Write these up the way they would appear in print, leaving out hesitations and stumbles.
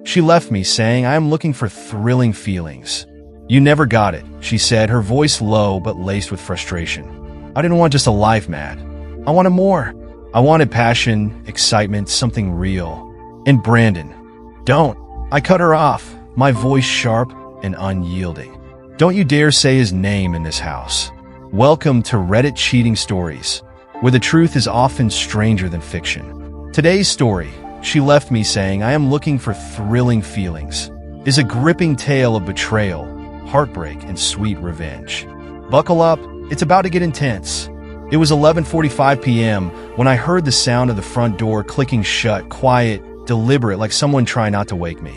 She left me saying, "I am looking for thrilling feelings." "You never got it," she said, her voice low but laced with frustration. "I didn't want just a life, Matt. I wanted more. I wanted passion, excitement, something real." And Brandon, "Don't." I cut her off, my voice sharp and unyielding. "Don't you dare say his name in this house. Welcome to Reddit Cheating Stories, where the truth is often stranger than fiction. Today's story, She Left Me Saying, "I Am Looking for Thrilling Feelings," is a gripping tale of betrayal, heartbreak, and sweet revenge. Buckle up, it's about to get intense. It was 11:45 p.m. when I heard the sound of the front door clicking shut, quiet, deliberate, like someone trying not to wake me.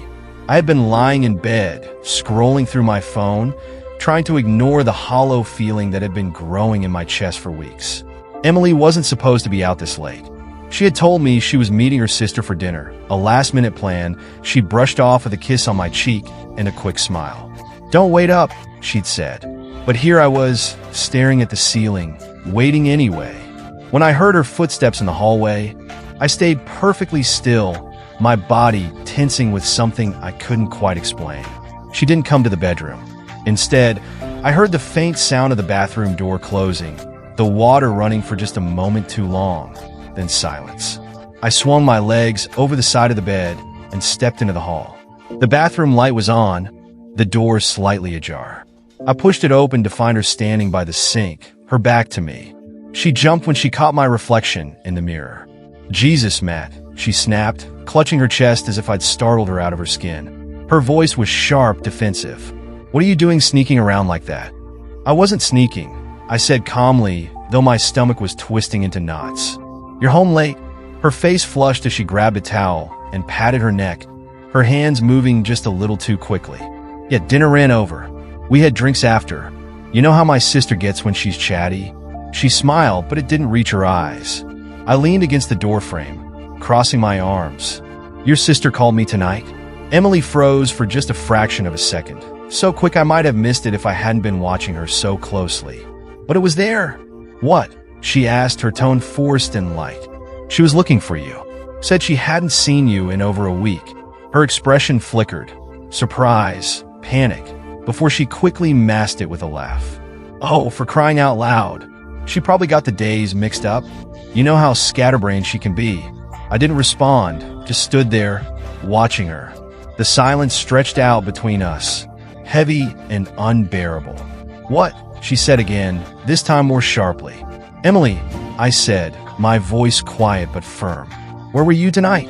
I had been lying in bed, scrolling through my phone, trying to ignore the hollow feeling that had been growing in my chest for weeks. Emily wasn't supposed to be out this late. She had told me she was meeting her sister for dinner, a last-minute plan she brushed off with a kiss on my cheek and a quick smile. "Don't wait up," she'd said. But here I was, staring at the ceiling, waiting anyway. When I heard her footsteps in the hallway, I stayed perfectly still, my body tensing with something I couldn't quite explain. She didn't come to the bedroom. Instead, I heard the faint sound of the bathroom door closing, the water running for just a moment too long, then silence. I swung my legs over the side of the bed and stepped into the hall. The bathroom light was on, the door slightly ajar. I pushed it open to find her standing by the sink, her back to me. She jumped when she caught my reflection in the mirror. "Jesus, Matt," she snapped, clutching her chest as if I'd startled her out of her skin. Her voice was sharp, defensive. "What are you doing sneaking around like that?" "I wasn't sneaking," I said calmly, though my stomach was twisting into knots. "You're home late." Her face flushed as she grabbed a towel and patted her neck, her hands moving just a little too quickly. "Yeah, dinner ran over. We had drinks after. You know how my sister gets when she's chatty?" She smiled, but it didn't reach her eyes. I leaned against the doorframe, crossing my arms. "Your sister called me tonight?" Emily froze for just a fraction of a second, so quick I might have missed it if I hadn't been watching her so closely. "But it was there." "What?" she asked, her tone forced and light. "She was looking for you. Said she hadn't seen you in over a week." Her expression flickered. Surprise, panic, before she quickly masked it with a laugh. "Oh, for crying out loud. She probably got the days mixed up. You know how scatterbrained she can be." I didn't respond, just stood there, watching her. The silence stretched out between us, heavy and unbearable. "What?" she said again, this time more sharply. "Emily," I said, my voice quiet but firm. "Where were you tonight?"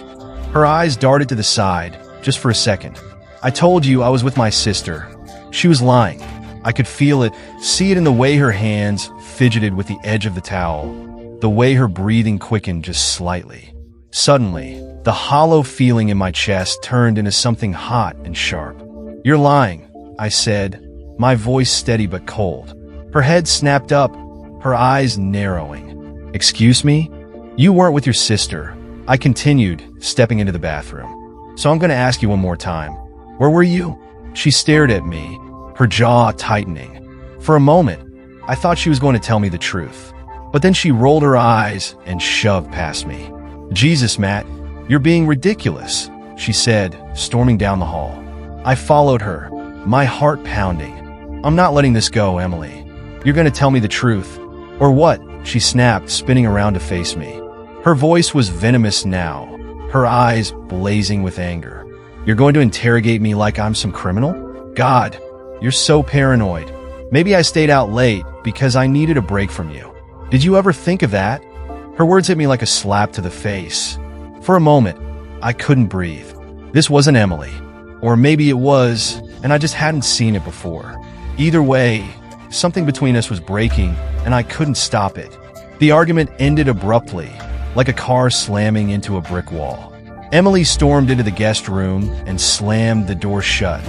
Her eyes darted to the side, just for a second. "I told you I was with my sister." She was lying. I could feel it, see it in the way her hands fidgeted with the edge of the towel, the way her breathing quickened just slightly. Suddenly, the hollow feeling in my chest turned into something hot and sharp. "You're lying," I said, my voice steady but cold. Her head snapped up, her eyes narrowing. "Excuse me? You weren't with your sister," I continued, stepping into the bathroom. "So I'm going to ask you one more time. Where were you?" She stared at me, her jaw tightening. For a moment, I thought she was going to tell me the truth. But then she rolled her eyes and shoved past me. "Jesus, Matt, you're being ridiculous," she said, storming down the hall. I followed her, my heart pounding. "I'm not letting this go, Emily. You're going to tell me the truth." "Or what?" she snapped, spinning around to face me. Her voice was venomous now, her eyes blazing with anger. "You're going to interrogate me like I'm some criminal? God, you're so paranoid. Maybe I stayed out late because I needed a break from you. Did you ever think of that?" Her words hit me like a slap to the face. For a moment, I couldn't breathe. This wasn't Emily. Or maybe it was, and I just hadn't seen it before. Either way, something between us was breaking, and I couldn't stop it. The argument ended abruptly, like a car slamming into a brick wall. Emily stormed into the guest room and slammed the door shut,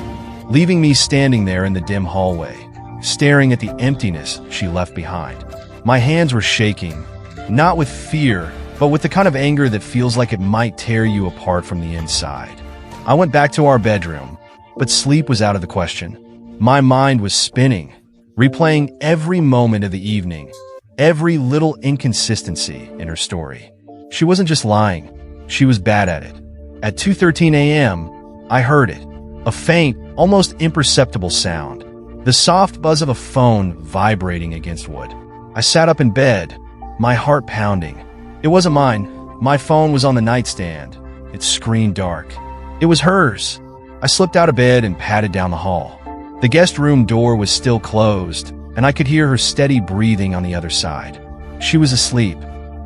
leaving me standing there in the dim hallway, staring at the emptiness she left behind. My hands were shaking, not with fear, but with the kind of anger that feels like it might tear you apart from the inside. I went back to our bedroom, but sleep was out of the question. My mind was spinning, replaying every moment of the evening, every little inconsistency in her story. She wasn't just lying, she was bad at it. At 2:13 a.m., I heard it. A faint, almost imperceptible sound. The soft buzz of a phone vibrating against wood. I sat up in bed, my heart pounding. It wasn't mine. My phone was on the nightstand, its screen dark. It was hers. I slipped out of bed and padded down the hall. The guest room door was still closed, and I could hear her steady breathing on the other side. She was asleep.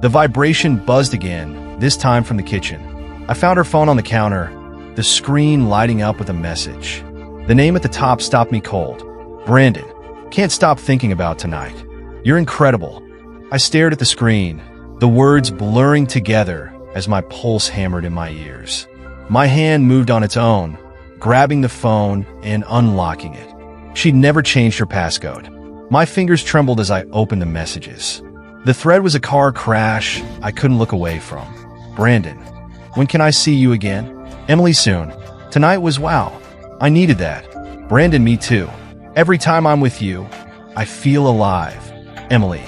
The vibration buzzed again, this time from the kitchen. I found her phone on the counter, the screen lighting up with a message. The name at the top stopped me cold. Brandon, can't stop thinking about tonight. You're incredible. I stared at the screen, the words blurring together as my pulse hammered in my ears. My hand moved on its own, grabbing the phone and unlocking it. She'd never changed her passcode. My fingers trembled as I opened the messages. The thread was a car crash I couldn't look away from. Brandon, when can I see you again? Emily, soon. Tonight was wow. I needed that. Brandon, me too. Every time I'm with you, I feel alive. Emily,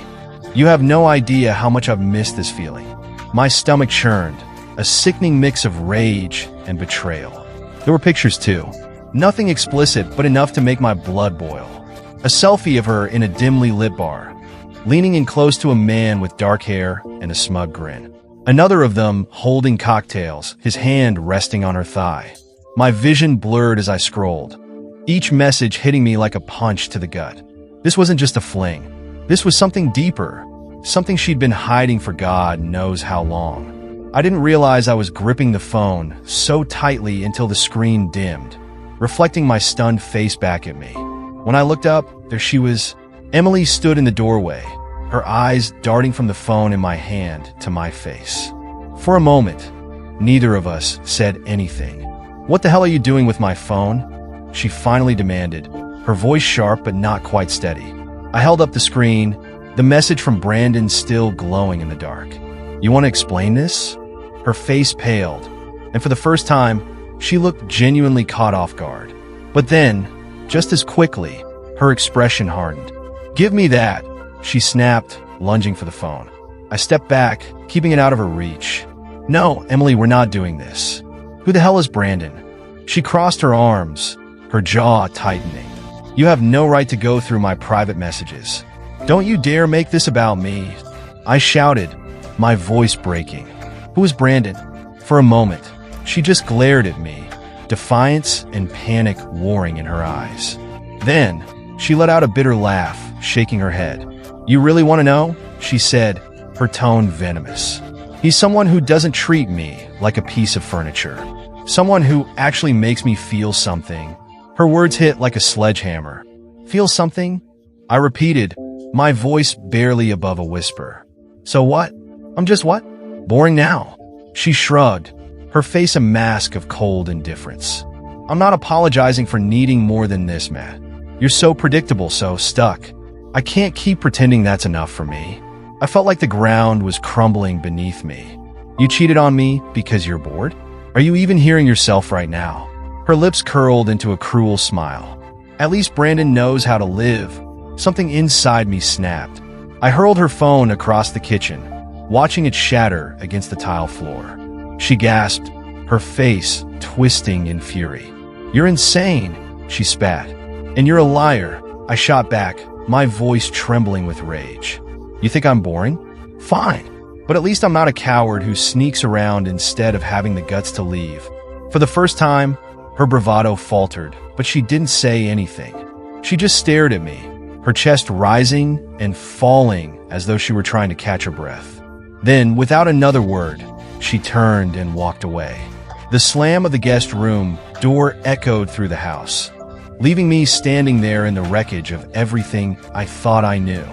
you have no idea how much I've missed this feeling. My stomach churned, a sickening mix of rage and betrayal. There were pictures too. Nothing explicit, but enough to make my blood boil. A selfie of her in a dimly lit bar, leaning in close to a man with dark hair and a smug grin. Another of them holding cocktails, his hand resting on her thigh. My vision blurred as I scrolled, each message hitting me like a punch to the gut. This wasn't just a fling. This was something deeper, something she'd been hiding for God knows how long. I didn't realize I was gripping the phone so tightly until the screen dimmed, reflecting my stunned face back at me. When I looked up, there she was. Emily stood in the doorway, her eyes darting from the phone in my hand to my face. For a moment, neither of us said anything. What the hell are you doing with my phone? She finally demanded, her voice sharp but not quite steady. I held up the screen, the message from Brandon still glowing in the dark. You want to explain this? Her face paled, and for the first time, she looked genuinely caught off guard. But then, just as quickly, her expression hardened. Give me that, she snapped, lunging for the phone. I stepped back, keeping it out of her reach. No, Emily, we're not doing this. Who the hell is Brandon? She crossed her arms, her jaw tightening. You have no right to go through my private messages. Don't you dare make this about me. I shouted, my voice breaking. Who is Brandon? For a moment, she just glared at me, defiance and panic warring in her eyes. Then, she let out a bitter laugh, shaking her head. You really want to know? She said, her tone venomous. He's someone who doesn't treat me like a piece of furniture. Someone who actually makes me feel something. Her words hit like a sledgehammer. Feel something? I repeated, my voice barely above a whisper. So what? I'm just what? Boring now. She shrugged, her face a mask of cold indifference. I'm not apologizing for needing more than this, Matt. You're so predictable, so stuck. I can't keep pretending that's enough for me. I felt like the ground was crumbling beneath me. You cheated on me because you're bored? Are you even hearing yourself right now? Her lips curled into a cruel smile. At least Brandon knows how to live. Something inside me snapped. I hurled her phone across the kitchen, watching it shatter against the tile floor. She gasped, her face twisting in fury. You're insane, she spat. And you're a liar, I shot back, my voice trembling with rage. You think I'm boring? Fine, but at least I'm not a coward who sneaks around instead of having the guts to leave. For the first time, her bravado faltered, but she didn't say anything. She just stared at me, her chest rising and falling as though she were trying to catch her breath. Then, without another word, she turned and walked away. The slam of the guest room door echoed through the house, leaving me standing there in the wreckage of everything I thought I knew.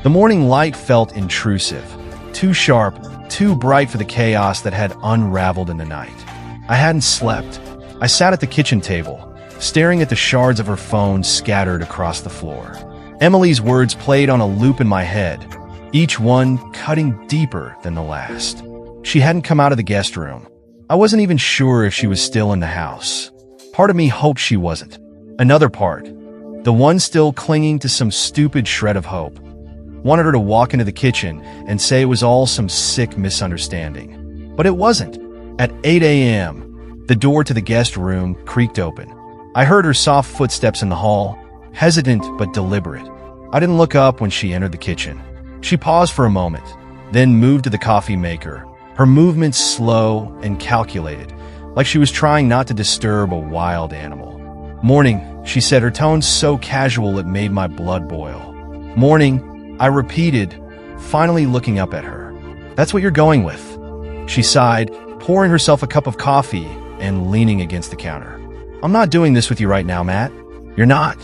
The morning light felt intrusive, too sharp, too bright for the chaos that had unraveled in the night. I hadn't slept. I sat at the kitchen table, staring at the shards of her phone scattered across the floor. Emily's words played on a loop in my head, each one cutting deeper than the last. She hadn't come out of the guest room. I wasn't even sure if she was still in the house. Part of me hoped she wasn't. Another part, the one still clinging to some stupid shred of hope, wanted her to walk into the kitchen and say it was all some sick misunderstanding. But it wasn't. At 8 a.m., The door to the guest room creaked open. I heard her soft footsteps in the hall, hesitant but deliberate. I didn't look up when she entered the kitchen. She paused for a moment, then moved to the coffee maker, her movements slow and calculated, like she was trying not to disturb a wild animal. "Morning," she said, her tone so casual it made my blood boil. "Morning," I repeated, finally looking up at her. "That's what you're going with," she sighed, pouring herself a cup of coffee and leaning against the counter. "I'm not doing this with you right now, Matt." "You're not,"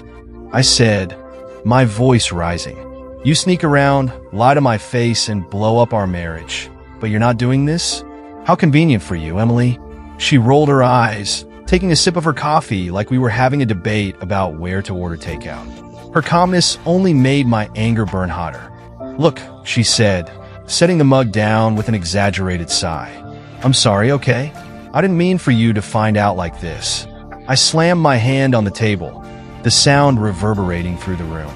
I said, my voice rising. "You sneak around, lie to my face, and blow up our marriage. But you're not doing this? How convenient for you, Emily." She rolled her eyes, taking a sip of her coffee like we were having a debate about where to order takeout. Her calmness only made my anger burn hotter. "Look," she said, setting the mug down with an exaggerated sigh. "I'm sorry, okay? I didn't mean for you to find out like this." I slammed my hand on the table, the sound reverberating through the room.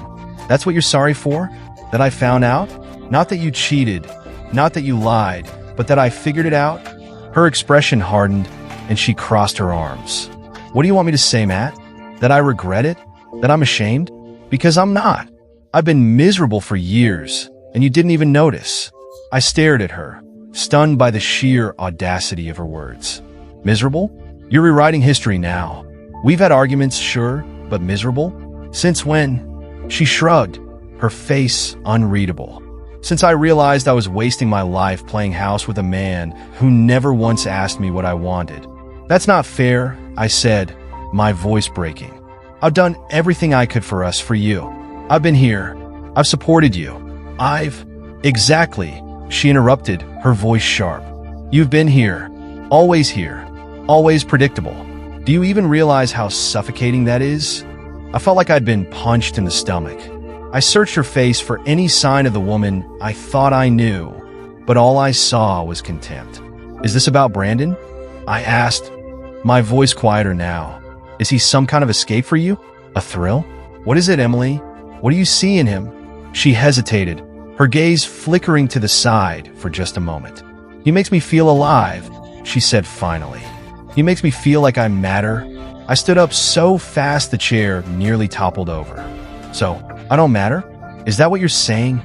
"That's what you're sorry for? That I found out? Not that you cheated, not that you lied, but that I figured it out?" Her expression hardened, and she crossed her arms. "What do you want me to say, Matt? That I regret it? That I'm ashamed? Because I'm not. I've been miserable for years, and you didn't even notice." I stared at her, stunned by the sheer audacity of her words. "Miserable? You're rewriting history now. We've had arguments, sure, but miserable? Since when?" She shrugged, her face unreadable. "Since I realized I was wasting my life playing house with a man who never once asked me what I wanted." "That's not fair," I said, my voice breaking. "I've done everything I could for us, for you. I've been here. I've supported you. Exactly," she interrupted, her voice sharp. "You've been here. Always predictable. Do you even realize how suffocating that is?" I felt like I'd been punched in the stomach. I searched her face for any sign of the woman I thought I knew, but all I saw was contempt. "Is this about Brandon?" I asked, my voice quieter now. "Is he some kind of escape for you? A thrill? What is it, Emily? What do you see in him?" She hesitated, her gaze flickering to the side for just a moment. "He makes me feel alive," she said finally. "He makes me feel like I matter." I stood up so fast the chair nearly toppled over. "So, I don't matter? Is that what you're saying?"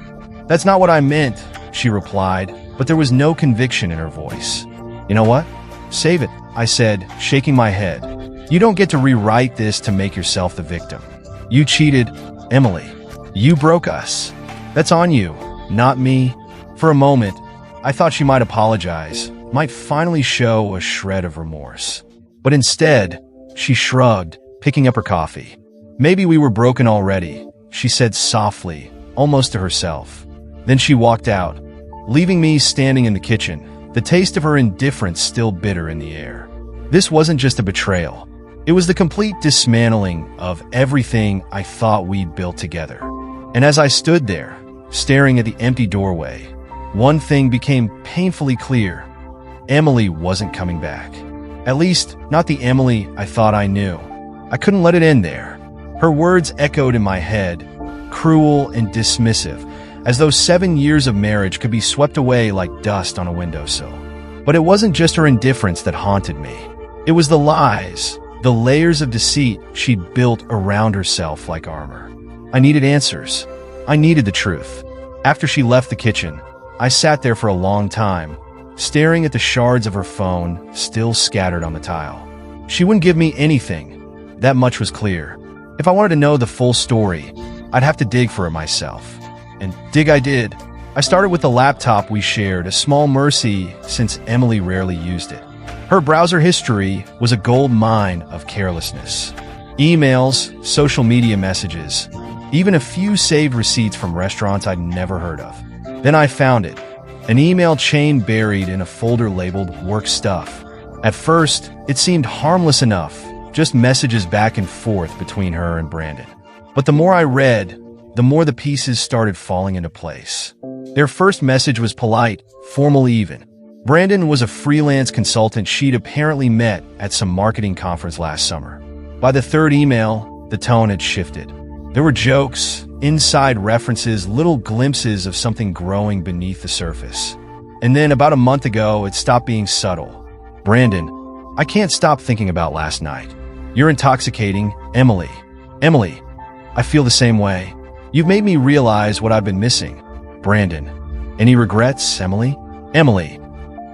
"That's not what I meant," she replied, but there was no conviction in her voice. "You know what? Save it," I said, shaking my head. "You don't get to rewrite this to make yourself the victim. You cheated, Emily. You broke us. That's on you, not me." For a moment, I thought she might apologize, might finally show a shred of remorse. But instead, she shrugged, picking up her coffee. "Maybe we were broken already," she said softly, almost to herself. Then she walked out, leaving me standing in the kitchen, the taste of her indifference still bitter in the air. This wasn't just a betrayal. It was the complete dismantling of everything I thought we'd built together. And as I stood there, staring at the empty doorway, one thing became painfully clear. Emily wasn't coming back. At least, not the Emily I thought I knew. I couldn't let it end there. Her words echoed in my head, cruel and dismissive, as though 7 years of marriage could be swept away like dust on a windowsill. But it wasn't just her indifference that haunted me. It was the lies, the layers of deceit she'd built around herself like armor. I needed answers. I needed the truth. After she left the kitchen, I sat there for a long time, staring at the shards of her phone still scattered on the tile. She wouldn't give me anything. That much was clear. If I wanted to know the full story, I'd have to dig for it myself. And dig I did. I started with the laptop we shared, a small mercy since Emily rarely used it. Her browser history was a gold mine of carelessness. Emails, social media messages, even a few saved receipts from restaurants I'd never heard of. Then I found it. An email chain buried in a folder labeled work stuff. At first, it seemed harmless enough, just messages back and forth between her and Brandon. But the more I read, the more the pieces started falling into place. Their first message was polite, formal even. Brandon was a freelance consultant she'd apparently met at some marketing conference last summer. By the third email, the tone had shifted. There were jokes, inside references, little glimpses of something growing beneath the surface. And then about a month ago, it stopped being subtle. "Brandon, I can't stop thinking about last night. You're intoxicating, Emily. Emily, I feel the same way. You've made me realize what I've been missing. Brandon. Any regrets, Emily? Emily.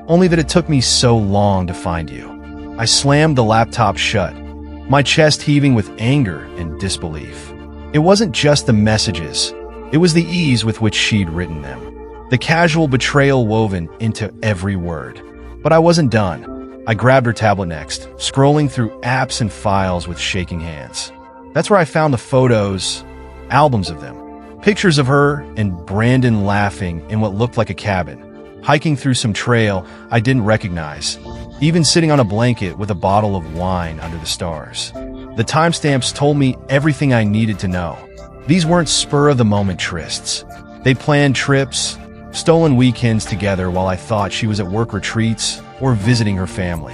Only that it took me so long to find you. I slammed the laptop shut, my chest heaving with anger and disbelief. It wasn't just the messages. It was the ease with which she'd written them. The casual betrayal woven into every word. But I wasn't done. I grabbed her tablet next, scrolling through apps and files with shaking hands. That's where I found the photos, albums of them. Pictures of her and Brandon laughing in what looked like a cabin, hiking through some trail I didn't recognize, even sitting on a blanket with a bottle of wine under the stars. The timestamps told me everything I needed to know. These weren't spur-of-the-moment trysts. They planned trips, stolen weekends together while I thought she was at work retreats or visiting her family.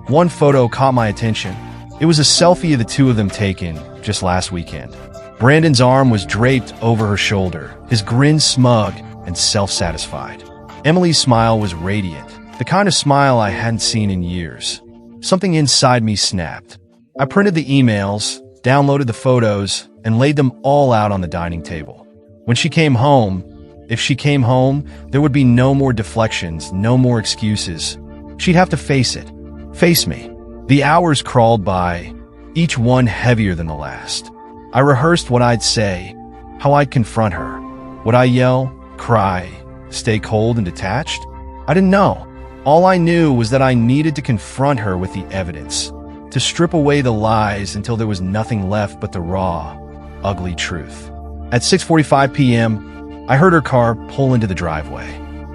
One photo caught my attention. It was a selfie of the two of them taken just last weekend. Brandon's arm was draped over her shoulder, his grin smug and self-satisfied. Emily's smile was radiant, the kind of smile I hadn't seen in years. Something inside me snapped. I printed the emails, downloaded the photos, and laid them all out on the dining table. When she came home, if she came home, there would be no more deflections, no more excuses. She'd have to face it. Face me. The hours crawled by, each one heavier than the last. I rehearsed what I'd say, how I'd confront her. Would I yell, cry, stay cold and detached? I didn't know. All I knew was that I needed to confront her with the evidence, to strip away the lies until there was nothing left but the raw, ugly truth. At 6:45 p.m., I heard her car pull into the driveway.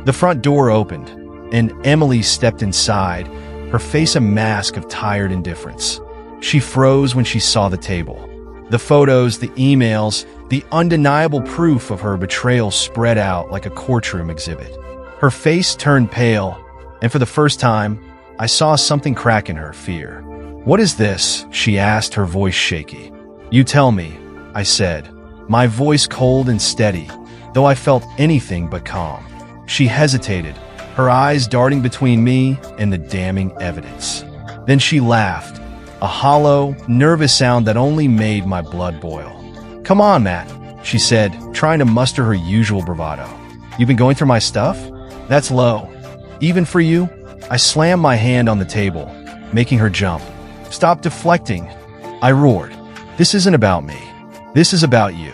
The front door opened, and Emily stepped inside, her face a mask of tired indifference. She froze when she saw the table. The photos, the emails, the undeniable proof of her betrayal spread out like a courtroom exhibit. Her face turned pale, and for the first time, I saw something crack in her, fear. "What is this?" she asked, her voice shaky. "You tell me," I said, my voice cold and steady, though I felt anything but calm. She hesitated, her eyes darting between me and the damning evidence. Then she laughed, a hollow, nervous sound that only made my blood boil. "Come on, Matt," she said, trying to muster her usual bravado. "You've been going through my stuff? That's low. Even for you?" I slammed my hand on the table, making her jump. "Stop deflecting," I roared. "This isn't about me. This is about you.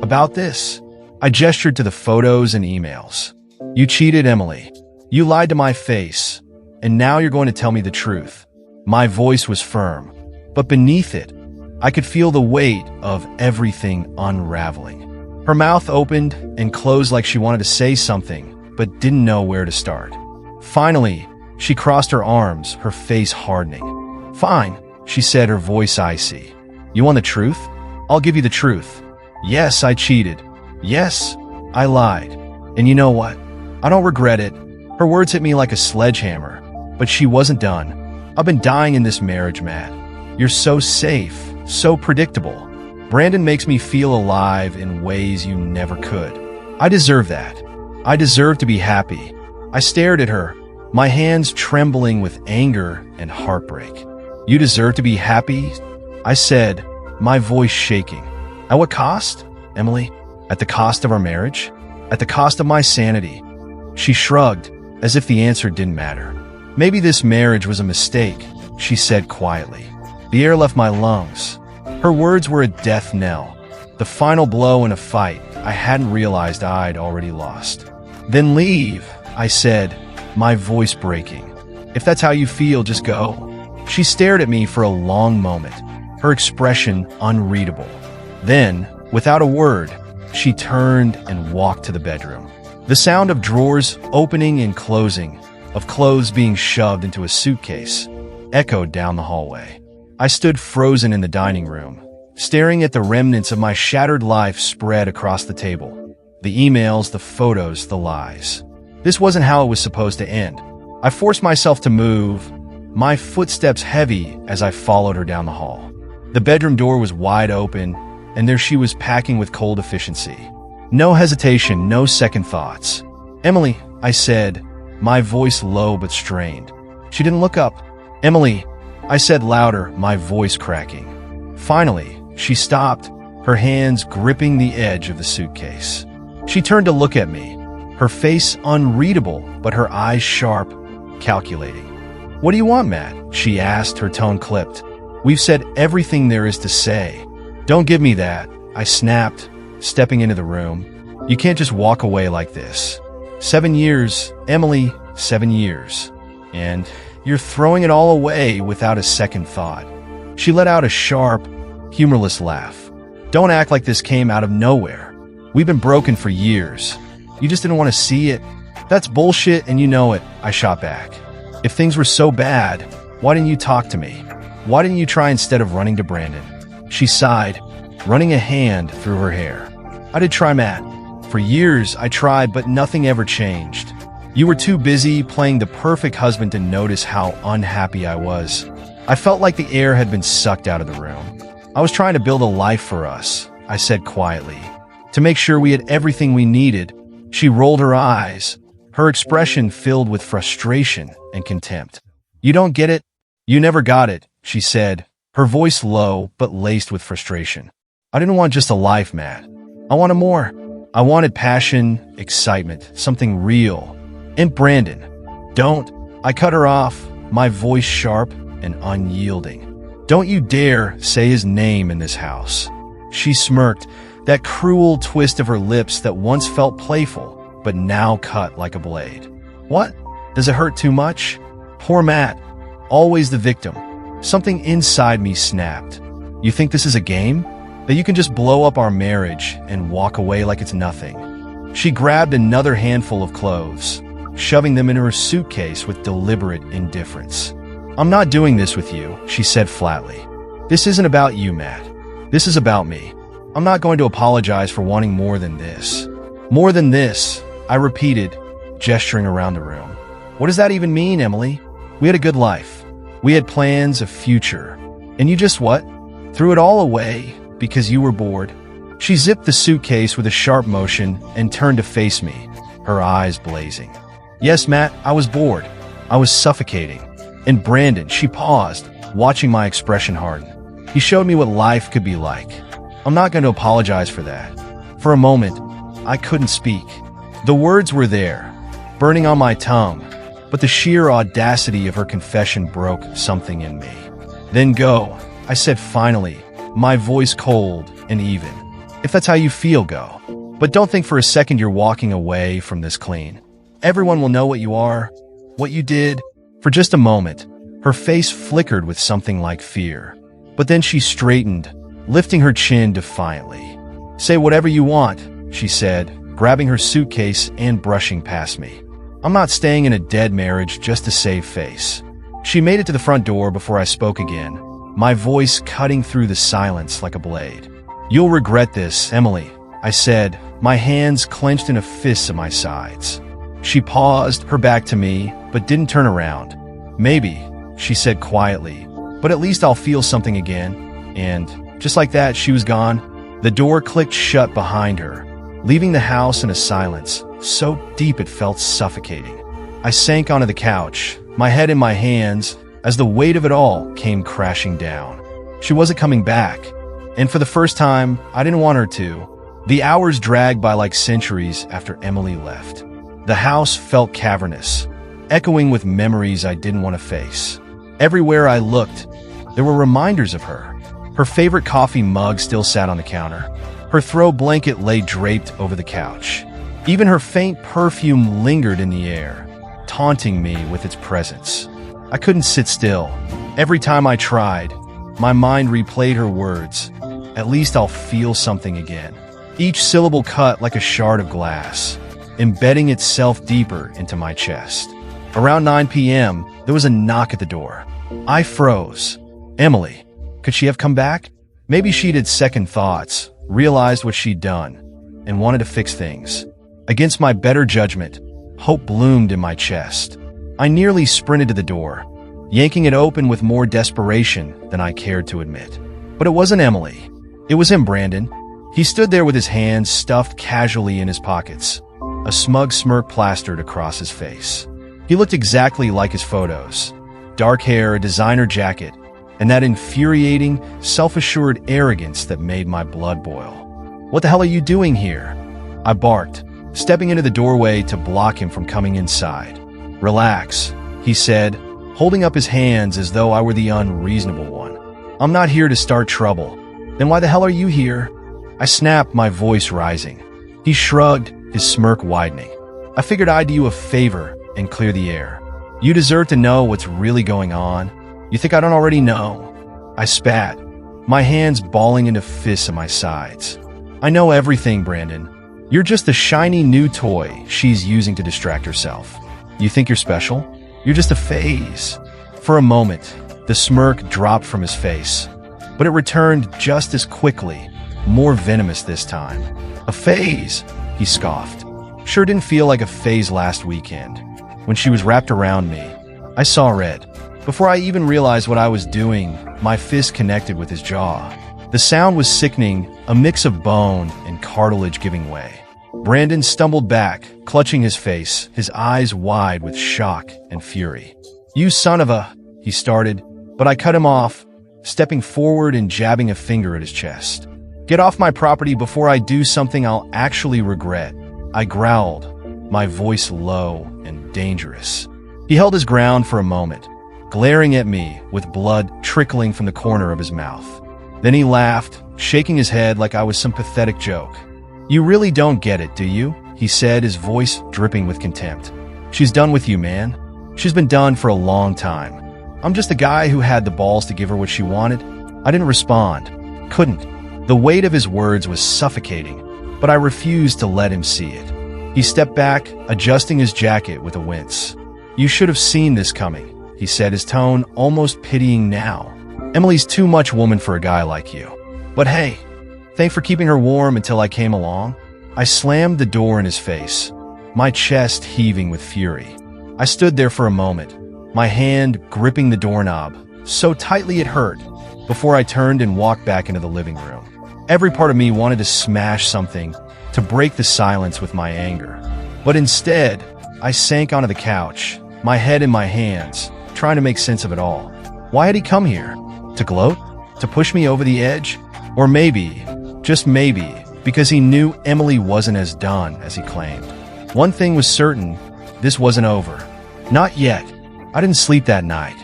About this." I gestured to the photos and emails. "You cheated, Emily. You lied to my face. And now you're going to tell me the truth." My voice was firm, but beneath it, I could feel the weight of everything unraveling. Her mouth opened and closed like she wanted to say something, but didn't know where to start. Finally, she crossed her arms, her face hardening. "Fine," she said, her voice icy. "You want the truth? I'll give you the truth. Yes, I cheated. Yes, I lied. And you know what? I don't regret it." Her words hit me like a sledgehammer, but she wasn't done. "I've been dying in this marriage, Matt. You're so safe, so predictable. Brandon makes me feel alive in ways you never could. I deserve that. I deserve to be happy." I stared at her, my hands trembling with anger and heartbreak. "You deserve to be happy?" I said, my voice shaking. "At what cost, Emily? At the cost of our marriage? At the cost of my sanity?" She shrugged, as if the answer didn't matter. "Maybe this marriage was a mistake," she said quietly. The air left my lungs. Her words were a death knell, the final blow in a fight I hadn't realized I'd already lost. "Then leave," I said, my voice breaking. "If that's how you feel, just go." She stared at me for a long moment, her expression unreadable. Then, without a word, she turned and walked to the bedroom. The sound of drawers opening and closing, of clothes being shoved into a suitcase, echoed down the hallway. I stood frozen in the dining room, staring at the remnants of my shattered life spread across the table. The emails, the photos, the lies. This wasn't how it was supposed to end. I forced myself to move, my footsteps heavy as I followed her down the hall. The bedroom door was wide open, and there she was packing with cold efficiency. No hesitation, no second thoughts. "Emily," I said, my voice low but strained. She didn't look up. "Emily," I said louder, my voice cracking. Finally, she stopped, her hands gripping the edge of the suitcase. She turned to look at me, her face unreadable, but her eyes sharp, calculating. "What do you want, Matt?" she asked, her tone clipped. "We've said everything there is to say." "Don't give me that," I snapped, stepping into the room. "You can't just walk away like this. 7 years, Emily, 7 years. And you're throwing it all away without a second thought." She let out a sharp, humorless laugh. "Don't act like this came out of nowhere. We've been broken for years. You just didn't want to see it. That's bullshit and you know it," I shot back. "If things were so bad, why didn't you talk to me? Why didn't you try instead of running to Brandon?" She sighed, running a hand through her hair. "I did try, Matt. For years I tried, but nothing ever changed. You were too busy playing the perfect husband to notice how unhappy I was. I felt like the air had been sucked out of the room. I was trying to build a life for us," I said quietly, "to make sure we had everything we needed." She rolled her eyes, her expression filled with frustration and contempt. "You don't get it? You never got it," she said, her voice low but laced with frustration. "I didn't want just a life, Matt. I wanted more. I wanted passion, excitement, something real. And Brandon, don't." I cut her off, my voice sharp and unyielding. "Don't you dare say his name in this house." She smirked, that cruel twist of her lips that once felt playful, but now cut like a blade. "What? Does it hurt too much?" Poor Matt, always the victim. Something inside me snapped. "You think this is a game? That you can just blow up our marriage and walk away like it's nothing?" She grabbed another handful of clothes, shoving them into her suitcase with deliberate indifference. "I'm not doing this with you," she said flatly. "This isn't about you, Matt. This is about me. I'm not going to apologize for wanting more than this." "More than this," I repeated, gesturing around the room. "What does that even mean, Emily? We had a good life. We had plans, a future. And you just what? Threw it all away because you were bored?" She zipped the suitcase with a sharp motion and turned to face me, her eyes blazing. "Yes, Matt, I was bored. I was suffocating. And Brandon," she paused, watching my expression harden. "He showed me what life could be like. I'm not going to apologize for that." For a moment, I couldn't speak. The words were there, burning on my tongue, but the sheer audacity of her confession broke something in me. "Then go," I said finally, my voice cold and even. "If that's how you feel, go. But don't think for a second you're walking away from this clean. Everyone will know what you are, what you did." For just a moment, her face flickered with something like fear. But then she straightened, lifting her chin defiantly. "Say whatever you want," she said, grabbing her suitcase and brushing past me. "I'm not staying in a dead marriage just to save face." She made it to the front door before I spoke again, my voice cutting through the silence like a blade. "You'll regret this, Emily," I said, my hands clenched in a fist at my sides. She paused, her back to me, but didn't turn around. "Maybe," she said quietly, "but at least I'll feel something again." And just like that, she was gone. The door clicked shut behind her, leaving the house in a silence so deep it felt suffocating. I sank onto the couch, my head in my hands, as the weight of it all came crashing down. She wasn't coming back, and for the first time, I didn't want her to. The hours dragged by like centuries after Emily left. The house felt cavernous, echoing with memories I didn't want to face. Everywhere I looked, there were reminders of her. Her favorite coffee mug still sat on the counter. Her throw blanket lay draped over the couch. Even her faint perfume lingered in the air, taunting me with its presence. I couldn't sit still. Every time I tried, my mind replayed her words. "At least I'll feel something again." Each syllable cut like a shard of glass, embedding itself deeper into my chest. Around 9 p.m., there was a knock at the door. I froze. Emily. Could she have come back? Maybe she'd had second thoughts, realized what she'd done, and wanted to fix things. Against my better judgment, hope bloomed in my chest. I nearly sprinted to the door, yanking it open with more desperation than I cared to admit. But it wasn't Emily. It was him, Brandon. He stood there with his hands stuffed casually in his pockets, a smug smirk plastered across his face. He looked exactly like his photos. dark hair, a designer jacket, and that infuriating, self-assured arrogance that made my blood boil. "What the hell are you doing here?" I barked, stepping into the doorway to block him from coming inside. "Relax," he said, holding up his hands as though I were the unreasonable one. "I'm not here to start trouble." "Then why the hell are you here?" I snapped, my voice rising. He shrugged, his smirk widening. "I figured I'd do you a favor and clear the air. You deserve to know what's really going on. You think I don't already know?" I spat, my hands balling into fists at my sides. "I know everything, Brandon. You're just a shiny new toy she's using to distract herself. You think you're special? You're just a phase." For a moment, the smirk dropped from his face, but it returned just as quickly, more venomous this time. "A phase?" he scoffed. "Sure didn't feel like a phase last weekend. When she was wrapped around me, I saw red. Before I even realized what I was doing, my fist connected with his jaw. The sound was sickening, a mix of bone and cartilage giving way. Brandon stumbled back, clutching his face, his eyes wide with shock and fury. "You son of a," he started, but I cut him off, stepping forward and jabbing a finger at his chest. "Get off my property before I do something I'll actually regret," I growled, my voice low and dangerous. He held his ground for a moment, glaring at me with blood trickling from the corner of his mouth. Then he laughed, shaking his head like I was some pathetic joke. "You really don't get it, do you?" he said, his voice dripping with contempt. "She's done with you, man. She's been done for a long time. I'm just the guy who had the balls to give her what she wanted." I didn't respond. Couldn't. The weight of his words was suffocating, but I refused to let him see it. He stepped back, adjusting his jacket with a wince. "You should have seen this coming," he said, his tone almost pitying now. "Emily's too much woman for a guy like you. But hey, thanks for keeping her warm until I came along." I slammed the door in his face, my chest heaving with fury. I stood there for a moment, my hand gripping the doorknob, so tightly it hurt, before I turned and walked back into the living room. Every part of me wanted to smash something, to break the silence with my anger. But instead, I sank onto the couch, my head in my hands, trying to make sense of it all. Why had he come here? To gloat? To push me over the edge? Or maybe, just maybe, because he knew Emily wasn't as done as he claimed. One thing was certain, this wasn't over. Not yet. I didn't sleep that night.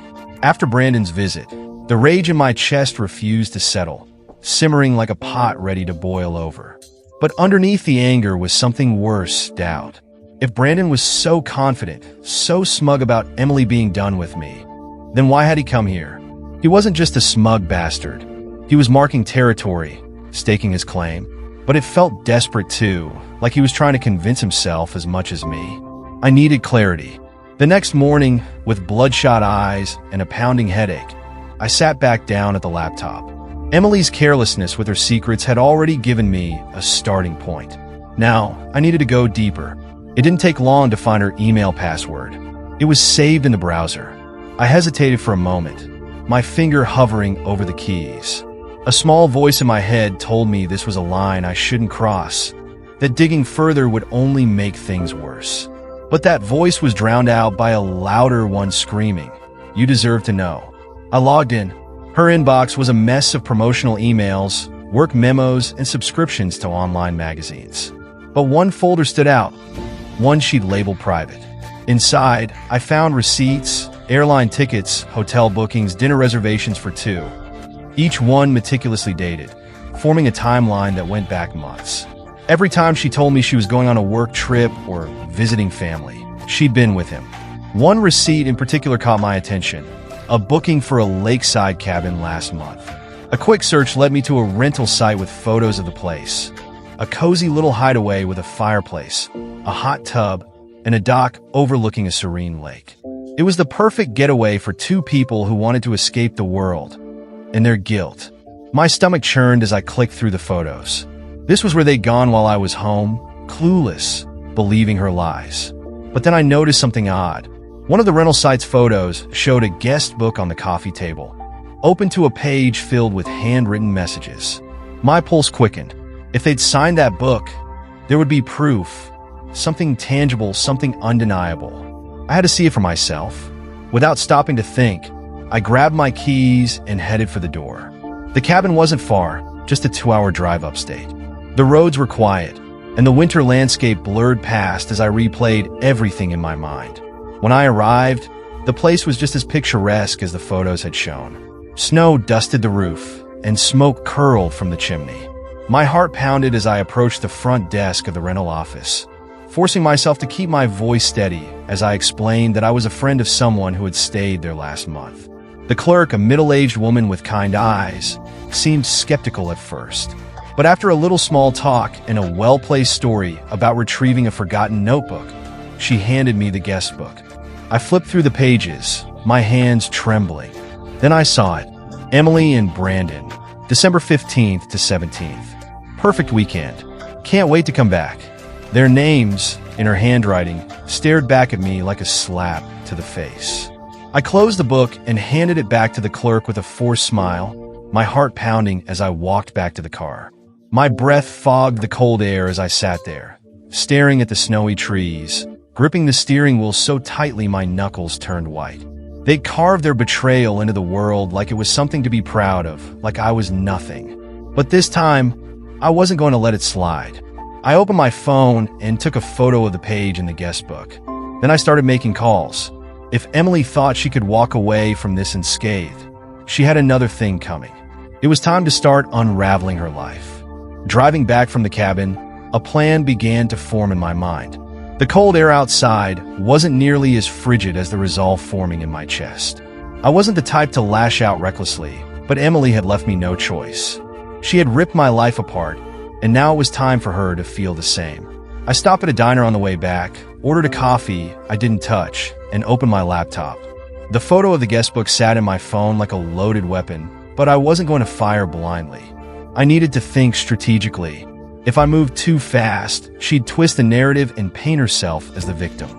After Brandon's visit, the rage in my chest refused to settle, simmering like a pot ready to boil over. But underneath the anger was something worse, doubt. If Brandon was so confident, so smug about Emily being done with me, then why had he come here? He wasn't just a smug bastard. He was marking territory, staking his claim. But it felt desperate too, like he was trying to convince himself as much as me. I needed clarity. The next morning, with bloodshot eyes and a pounding headache, I sat back down at the laptop. Emily's carelessness with her secrets had already given me a starting point. Now, I needed to go deeper. It didn't take long to find her email password. It was saved in the browser. I hesitated for a moment, my finger hovering over the keys. A small voice in my head told me this was a line I shouldn't cross, that digging further would only make things worse. But that voice was drowned out by a louder one screaming, "You deserve to know." I logged in. Her inbox was a mess of promotional emails, work memos, and subscriptions to online magazines. But one folder stood out, one she'd labeled private. Inside, I found receipts, airline tickets, hotel bookings, dinner reservations for two, each one meticulously dated, forming a timeline that went back months. Every time she told me she was going on a work trip or visiting family, she'd been with him. One receipt in particular caught my attention, a booking for a lakeside cabin last month. A quick search led me to a rental site with photos of the place. A cozy little hideaway with a fireplace, a hot tub, and a dock overlooking a serene lake. It was the perfect getaway for two people who wanted to escape the world and their guilt. My stomach churned as I clicked through the photos. This was where they'd gone while I was home, clueless, believing her lies. But then I noticed something odd. One of the rental site's photos showed a guest book on the coffee table, open to a page filled with handwritten messages. My pulse quickened. If they'd signed that book, there would be proof, something tangible, something undeniable. I had to see it for myself. Without stopping to think, I grabbed my keys and headed for the door. The cabin wasn't far, just a 2-hour drive upstate. The roads were quiet, and the winter landscape blurred past as I replayed everything in my mind. When I arrived, the place was just as picturesque as the photos had shown. Snow dusted the roof, and smoke curled from the chimney. My heart pounded as I approached the front desk of the rental office, forcing myself to keep my voice steady as I explained that I was a friend of someone who had stayed there last month. The clerk, a middle-aged woman with kind eyes, seemed skeptical at first. But after a little small talk and a well-placed story about retrieving a forgotten notebook, she handed me the guest book. I flipped through the pages, my hands trembling. Then I saw it. Emily and Brandon, December 15th to 17th. Perfect weekend. Can't wait to come back. Their names, in her handwriting, stared back at me like a slap to the face. I closed the book and handed it back to the clerk with a forced smile, my heart pounding as I walked back to the car. My breath fogged the cold air as I sat there, staring at the snowy trees, gripping the steering wheel so tightly my knuckles turned white. They'd carved their betrayal into the world like it was something to be proud of, like I was nothing. But this time, I wasn't going to let it slide. I opened my phone and took a photo of the page in the guest book. Then I started making calls. If Emily thought she could walk away from this unscathed, she had another thing coming. It was time to start unraveling her life. Driving back from the cabin, a plan began to form in my mind. The cold air outside wasn't nearly as frigid as the resolve forming in my chest. I wasn't the type to lash out recklessly, but Emily had left me no choice. She had ripped my life apart, and now it was time for her to feel the same. I stopped at a diner on the way back, ordered a coffee I didn't touch, and opened my laptop. The photo of the guest book sat in my phone like a loaded weapon, but I wasn't going to fire blindly. I needed to think strategically. If I moved too fast, she'd twist the narrative and paint herself as the victim.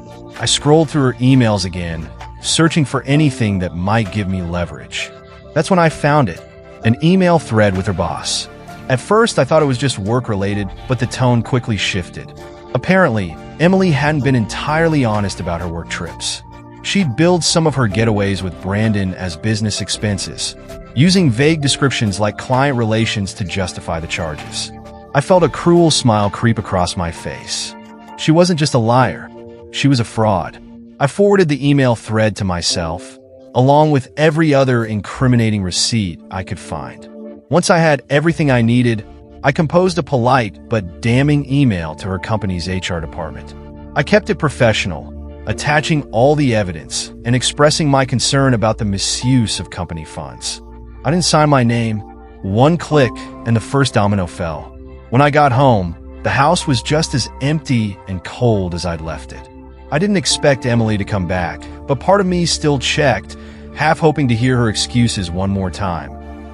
I scrolled through her emails again, searching for anything that might give me leverage. That's when I found it, an email thread with her boss. At first, I thought it was just work-related, but the tone quickly shifted. Apparently, Emily hadn't been entirely honest about her work trips. She'd billed some of her getaways with Brandon as business expenses, using vague descriptions like client relations to justify the charges. I felt a cruel smile creep across my face. She wasn't just a liar, she was a fraud. I forwarded the email thread to myself, along with every other incriminating receipt I could find. Once I had everything I needed, I composed a polite but damning email to her company's HR department. I kept it professional, attaching all the evidence and expressing my concern about the misuse of company funds. I didn't sign my name. One click, and the first domino fell. When I got home, the house was just as empty and cold as I'd left it. I didn't expect Emily to come back, but part of me still checked, half hoping to hear her excuses one more time,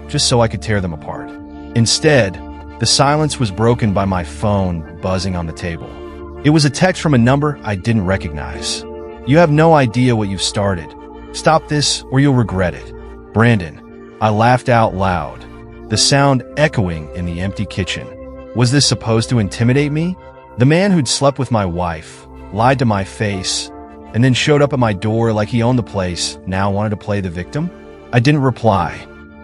just so I could tear them apart. Instead, the silence was broken by my phone buzzing on the table. It was a text from a number I didn't recognize. "You have no idea what you've started. Stop this or you'll regret it. Brandon." I laughed out loud, the sound echoing in the empty kitchen. Was this supposed to intimidate me? The man who'd slept with my wife, lied to my face, and then showed up at my door like he owned the place now wanted to play the victim? I didn't reply.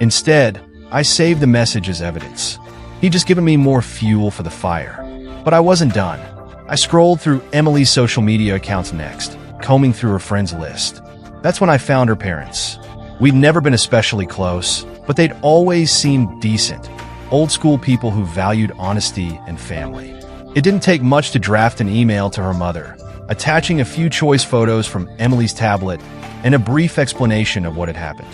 Instead, I saved the message as evidence. He'd just given me more fuel for the fire. But I wasn't done. I scrolled through Emily's social media accounts next, combing through her friends list. That's when I found her parents. We'd never been especially close, but they'd always seemed decent, old-school people who valued honesty and family. It didn't take much to draft an email to her mother, attaching a few choice photos from Emily's tablet and a brief explanation of what had happened.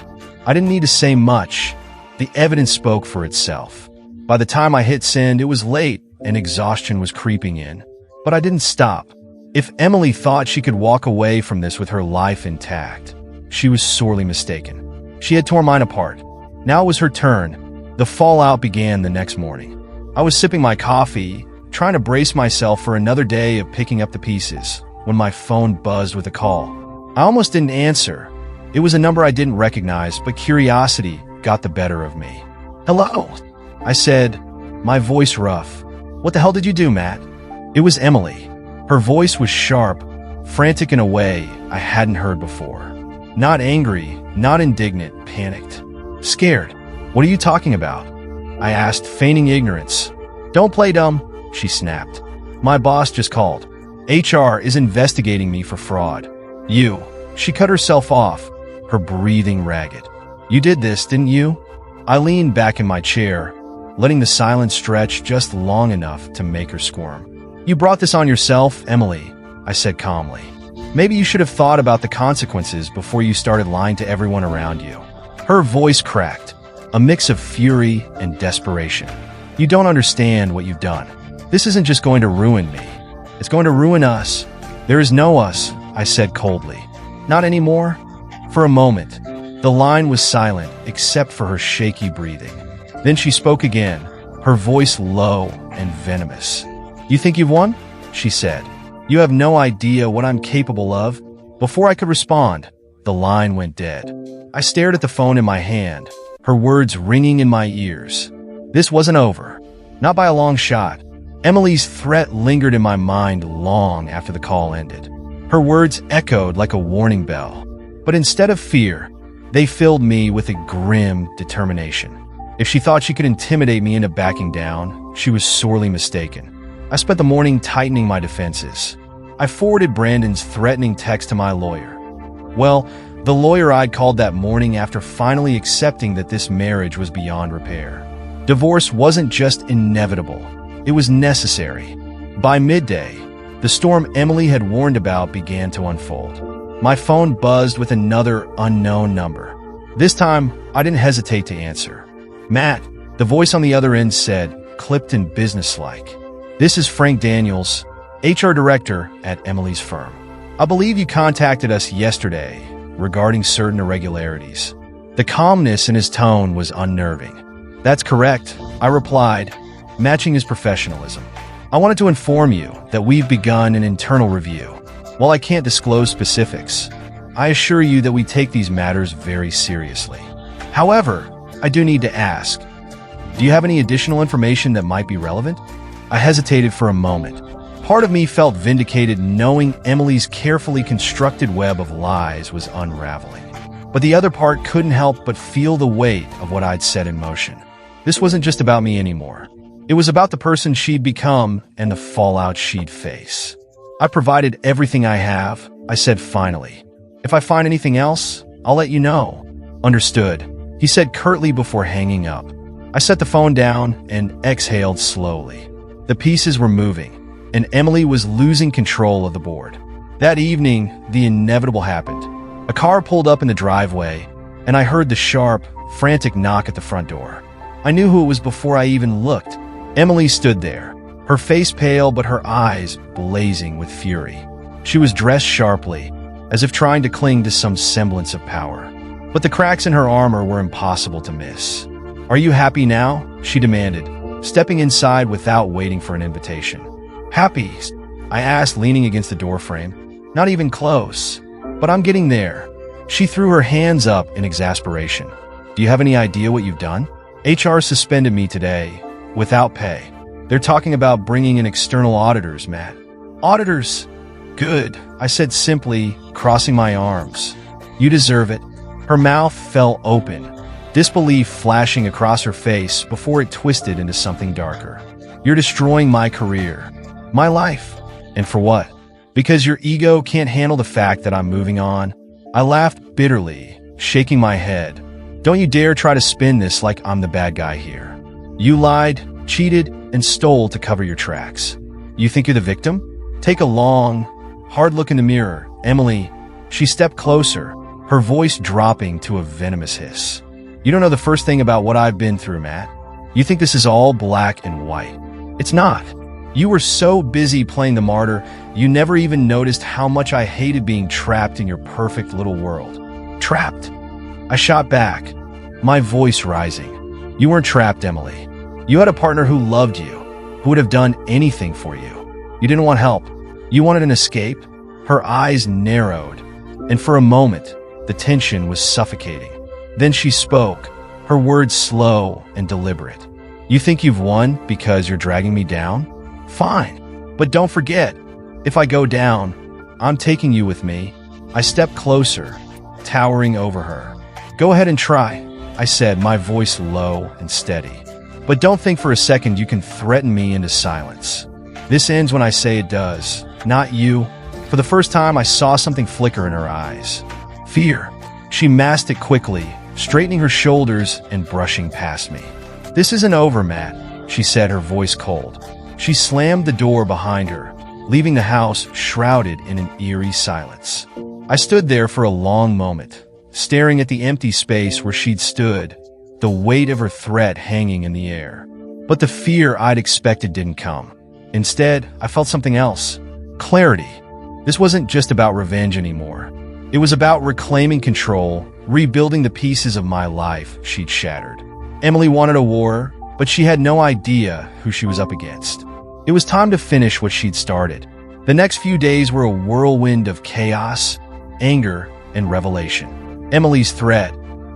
I didn't need to say much. The evidence spoke for itself. By the time I hit send, it was late and exhaustion was creeping in. But I didn't stop. If Emily thought she could walk away from this with her life intact, she was sorely mistaken. She had torn mine apart. Now it was her turn. The fallout began the next morning. I was sipping my coffee, trying to brace myself for another day of picking up the pieces, when my phone buzzed with a call. I almost didn't answer. It was a number I didn't recognize, but curiosity got the better of me. "Hello," I said, my voice rough. "What the hell did you do, Matt?" It was Emily. Her voice was sharp, frantic in a way I hadn't heard before. Not angry, not indignant, panicked. Scared. What are you talking about? I asked, feigning ignorance. Don't play dumb, she snapped. My boss just called. HR is investigating me for fraud. You. She cut herself off, her breathing ragged. You did this, didn't you? I leaned back in my chair, letting the silence stretch just long enough to make her squirm. You brought this on yourself, Emily, I said calmly. Maybe you should have thought about the consequences before you started lying to everyone around you. Her voice cracked, a mix of fury and desperation. You don't understand what you've done. This isn't just going to ruin me. It's going to ruin us. There is no us, I said coldly. Not anymore? For a moment, the line was silent except for her shaky breathing. Then she spoke again, her voice low and venomous. You think you've won? She said. You have no idea what I'm capable of. Before I could respond, the line went dead. I stared at the phone in my hand, her words ringing in my ears. This wasn't over. Not by a long shot. Emily's threat lingered in my mind long after the call ended. Her words echoed like a warning bell. But instead of fear, they filled me with a grim determination. If she thought she could intimidate me into backing down, she was sorely mistaken. I spent the morning tightening my defenses. I forwarded Brandon's threatening text to my lawyer. Well, the lawyer I'd called that morning after finally accepting that this marriage was beyond repair. Divorce wasn't just inevitable, it was necessary. By midday, the storm Emily had warned about began to unfold. My phone buzzed with another unknown number. This time, I didn't hesitate to answer. Matt, the voice on the other end said, clipped and businesslike. This is Frank Daniels, HR Director at Emily's firm. I believe you contacted us yesterday regarding certain irregularities. The calmness in his tone was unnerving. That's correct, I replied, matching his professionalism. I wanted to inform you that we've begun an internal review. While I can't disclose specifics, I assure you that we take these matters very seriously. However, I do need to ask, do you have any additional information that might be relevant? I hesitated for a moment. Part of me felt vindicated knowing Emily's carefully constructed web of lies was unraveling. But the other part couldn't help but feel the weight of what I'd set in motion. This wasn't just about me anymore. It was about the person she'd become and the fallout she'd face. I provided everything I have, I said finally. If I find anything else, I'll let you know. Understood, he said curtly before hanging up. I set the phone down and exhaled slowly. The pieces were moving, and Emily was losing control of the board. That evening, the inevitable happened. A car pulled up in the driveway, and I heard the sharp, frantic knock at the front door. I knew who it was before I even looked. Emily stood there, her face pale but her eyes blazing with fury. She was dressed sharply, as if trying to cling to some semblance of power. But the cracks in her armor were impossible to miss. Are you happy now? She demanded, stepping inside without waiting for an invitation. Happy? I asked, leaning against the doorframe. Not even close. But I'm getting there. She threw her hands up in exasperation. Do you have any idea what you've done? HR suspended me today, without pay. They're talking about bringing in external auditors, Matt. Auditors? Good, I said simply, crossing my arms. You deserve it. Her mouth fell open, disbelief flashing across her face before it twisted into something darker. You're destroying my career, my life. And for what? Because your ego can't handle the fact that I'm moving on? I laughed bitterly, shaking my head. Don't you dare try to spin this like I'm the bad guy here. You lied, cheated, and stole to cover your tracks. You think you're the victim? Take a long, hard look in the mirror, Emily. She stepped closer, her voice dropping to a venomous hiss. You don't know the first thing about what I've been through, Matt. You think this is all black and white. It's not. You were so busy playing the martyr, you never even noticed how much I hated being trapped in your perfect little world. Trapped? I shot back, my voice rising. You weren't trapped, Emily. You had a partner who loved you, who would have done anything for you. You didn't want help. You wanted an escape. Her eyes narrowed, and for a moment, the tension was suffocating. Then she spoke, her words slow and deliberate. You think you've won because you're dragging me down? Fine, but don't forget, if I go down, I'm taking you with me. I stepped closer, towering over her. "Go ahead and try," I said, my voice low and steady. "But don't think for a second you can threaten me into silence. This ends when I say it does, not you." For the first time, I saw something flicker in her eyes. Fear. She masked it quickly, straightening her shoulders and brushing past me. "This isn't over, Matt," she said, her voice cold. She slammed the door behind her, leaving the house shrouded in an eerie silence. I stood there for a long moment, staring at the empty space where she'd stood, the weight of her threat hanging in the air. But the fear I'd expected didn't come. Instead, I felt something else. Clarity. This wasn't just about revenge anymore. It was about reclaiming control, rebuilding the pieces of my life she'd shattered. Emily wanted a war, but she had no idea who she was up against. It was time to finish what she'd started. The next few days were a whirlwind of chaos, anger, and revelation. Emily's threat,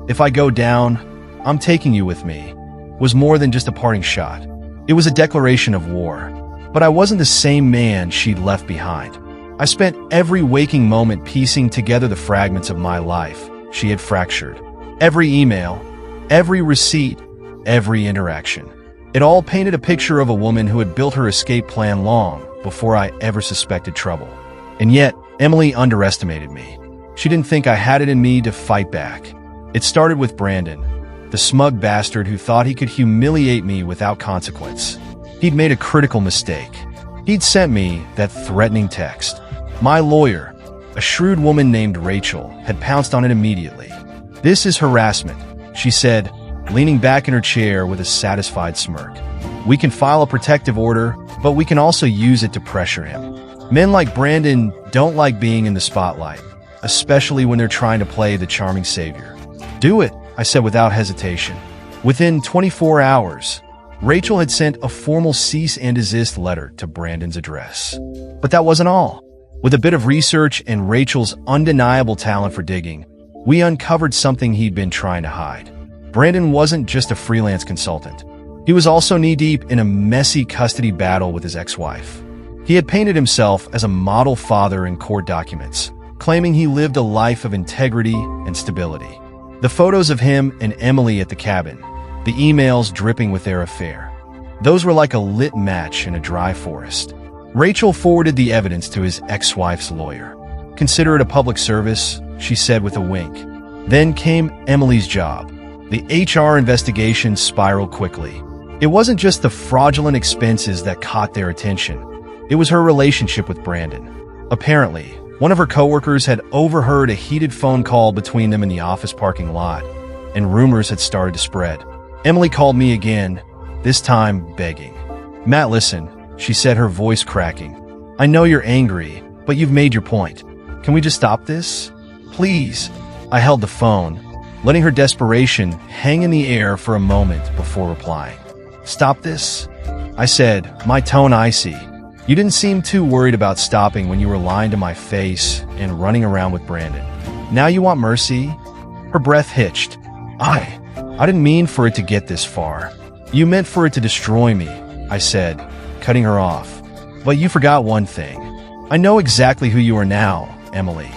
"If I go down, I'm taking you with me," was more than just a parting shot. It was a declaration of war. But I wasn't the same man she'd left behind. I spent every waking moment piecing together the fragments of my life she had fractured. Every email, every receipt, every interaction. It all painted a picture of a woman who had built her escape plan long before I ever suspected trouble. And yet, Emily underestimated me. She didn't think I had it in me to fight back. It started with Brandon, the smug bastard who thought he could humiliate me without consequence. He'd made a critical mistake. He'd sent me that threatening text. My lawyer, a shrewd woman named Rachel, had pounced on it immediately. "This is harassment," she said, leaning back in her chair with a satisfied smirk. "We can file a protective order, but we can also use it to pressure him. Men like Brandon don't like being in the spotlight, especially when they're trying to play the charming savior." "Do it," I said without hesitation. Within 24 hours, Rachel had sent a formal cease and desist letter to Brandon's address. But that wasn't all. With a bit of research and Rachel's undeniable talent for digging, we uncovered something he'd been trying to hide. Brandon wasn't just a freelance consultant. He was also knee-deep in a messy custody battle with his ex-wife. He had painted himself as a model father in court documents, claiming he lived a life of integrity and stability. The photos of him and Emily at the cabin, the emails dripping with their affair, those were like a lit match in a dry forest. Rachel forwarded the evidence to his ex-wife's lawyer. "Consider it a public service," she said with a wink. Then came Emily's job. The HR investigation spiraled quickly. It wasn't just the fraudulent expenses that caught their attention. It was her relationship with Brandon. Apparently, one of her coworkers had overheard a heated phone call between them in the office parking lot, and rumors had started to spread. Emily called me again, this time begging. "Matt, listen," she said, her voice cracking. "I know you're angry, but you've made your point. Can we just stop this? Please." I held the phone, letting her desperation hang in the air for a moment before replying. "Stop this?" I said, my tone icy. "You didn't seem too worried about stopping when you were lying to my face and running around with Brandon. Now you want mercy?" Her breath hitched. I didn't mean for it to get this far. "You meant for it to destroy me," I said, cutting her off. "But you forgot one thing. I know exactly who you are now, Emily,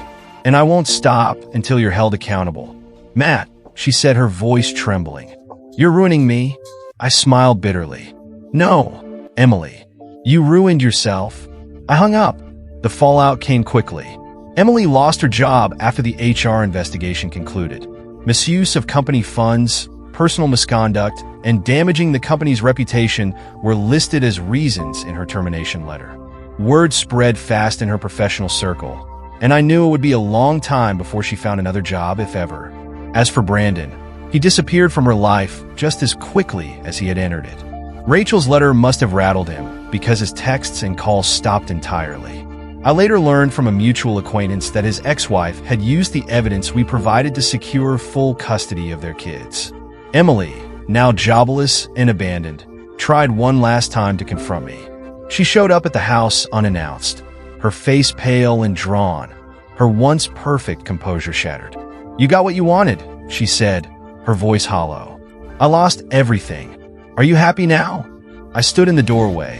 and I won't stop until you're held accountable." "Matt," she said, her voice trembling. "You're ruining me." I smiled bitterly. "No, Emily, you ruined yourself." I hung up. The fallout came quickly. Emily lost her job after the HR investigation concluded. Misuse of company funds, personal misconduct, and damaging the company's reputation were listed as reasons in her termination letter. Word spread fast in her professional circle, and I knew it would be a long time before she found another job, if ever. As for Brandon, he disappeared from her life just as quickly as he had entered it. Rachel's letter must have rattled him, because his texts and calls stopped entirely. I later learned from a mutual acquaintance that his ex-wife had used the evidence we provided to secure full custody of their kids. Emily, now jobless and abandoned, tried one last time to confront me. She showed up at the house unannounced, her face pale and drawn, her once perfect composure shattered. "You got what you wanted," she said, her voice hollow. "I lost everything. Are you happy now?" I stood in the doorway,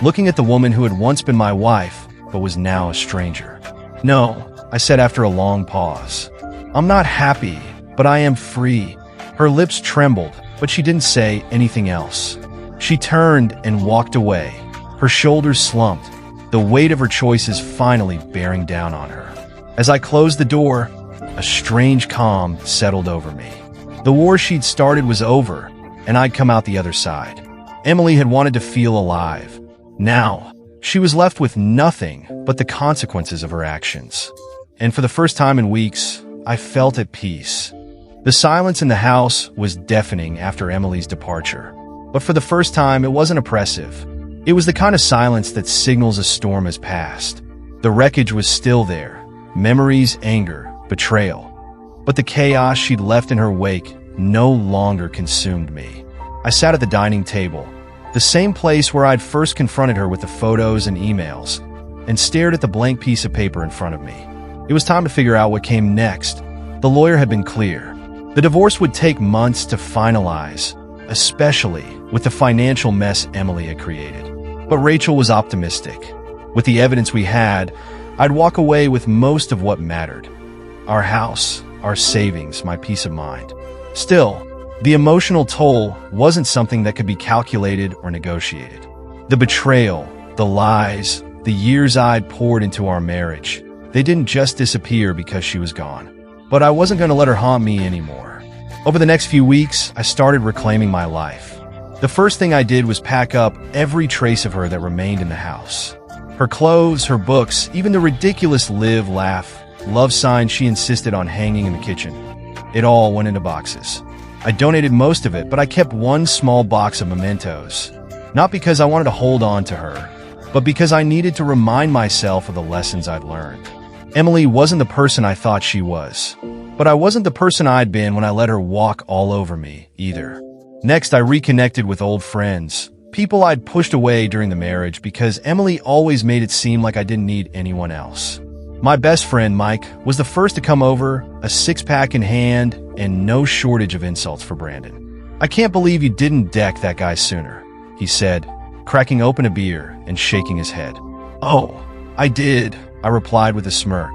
looking at the woman who had once been my wife, but was now a stranger. "No," I said after a long pause. I'm not happy, but I am free. Her lips trembled, but she didn't say anything else. She turned and walked away. Her shoulders slumped, the weight of her choices finally bearing down on her. As I closed the door, a strange calm settled over me. The war she'd started was over, and I'd come out the other side. Emily had wanted to feel alive. Now, she was left with nothing but the consequences of her actions. And for the first time in weeks, I felt at peace. The silence in the house was deafening after Emily's departure. But for the first time, it wasn't oppressive. It was the kind of silence that signals a storm has passed. The wreckage was still there. Memories, anger, betrayal. But the chaos she'd left in her wake no longer consumed me. I sat at the dining table, the same place where I'd first confronted her with the photos and emails, and stared at the blank piece of paper in front of me. It was time to figure out what came next. The lawyer had been clear. The divorce would take months to finalize, especially with the financial mess Emily had created. But Rachel was optimistic. With the evidence we had, I'd walk away with most of what mattered. Our house, our savings, my peace of mind. Still, the emotional toll wasn't something that could be calculated or negotiated. The betrayal, the lies, the years I'd poured into our marriage, they didn't just disappear because she was gone. But I wasn't going to let her haunt me anymore. Over the next few weeks, I started reclaiming my life. The first thing I did was pack up every trace of her that remained in the house. Her clothes, her books, even the ridiculous live, laugh, love sign she insisted on hanging in the kitchen. It all went into boxes. I donated most of it, but I kept one small box of mementos. Not because I wanted to hold on to her, but because I needed to remind myself of the lessons I'd learned. Emily wasn't the person I thought she was, but I wasn't the person I'd been when I let her walk all over me, either. Next, I reconnected with old friends, people I'd pushed away during the marriage because Emily always made it seem like I didn't need anyone else. My best friend, Mike, was the first to come over, a six-pack in hand, and no shortage of insults for Brandon. "I can't believe you didn't deck that guy sooner," he said, cracking open a beer and shaking his head. "Oh, I did," I replied with a smirk.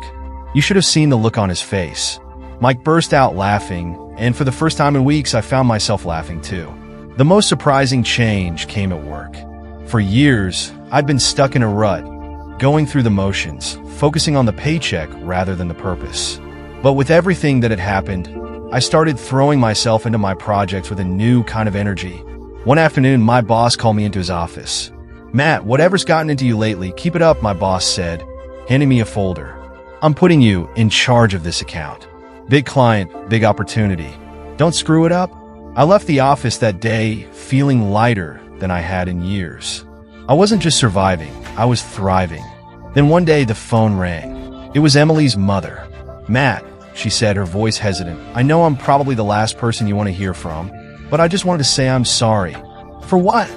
You should have seen the look on his face. Mike burst out laughing, and for the first time in weeks, I found myself laughing too. The most surprising change came at work. For years, I'd been stuck in a rut, going through the motions, focusing on the paycheck rather than the purpose. But with everything that had happened, I started throwing myself into my projects with a new kind of energy. One afternoon, my boss called me into his office. "Matt, whatever's gotten into you lately, keep it up," my boss said, handing me a folder. "I'm putting you in charge of this account. Big client, big opportunity. Don't screw it up." I left the office that day feeling lighter than I had in years. I wasn't just surviving, I was thriving. Then one day the phone rang. It was Emily's mother. "Matt," she said, her voice hesitant, "I know I'm probably the last person you want to hear from, but I just wanted to say I'm sorry." "For what?"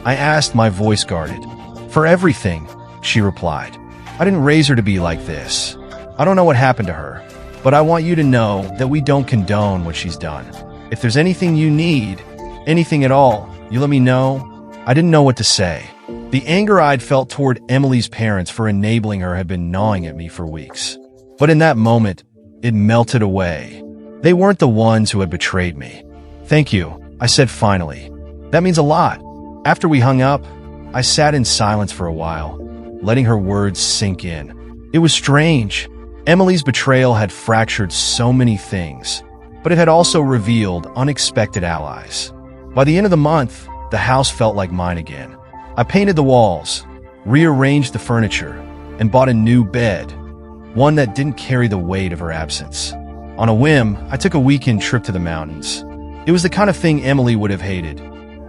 I asked, my voice guarded. "For everything," she replied. "I didn't raise her to be like this. I don't know what happened to her, but I want you to know that we don't condone what she's done. If there's anything you need, anything at all, you let me know." I didn't know what to say. The anger I'd felt toward Emily's parents for enabling her had been gnawing at me for weeks. But in that moment, it melted away. They weren't the ones who had betrayed me. "Thank you," I said finally. "That means a lot." After we hung up, I sat in silence for a while, letting her words sink in. It was strange. Emily's betrayal had fractured so many things, but it had also revealed unexpected allies. By the end of the month, the house felt like mine again. I painted the walls, rearranged the furniture, and bought a new bed, one that didn't carry the weight of her absence. On a whim, I took a weekend trip to the mountains. It was the kind of thing Emily would have hated.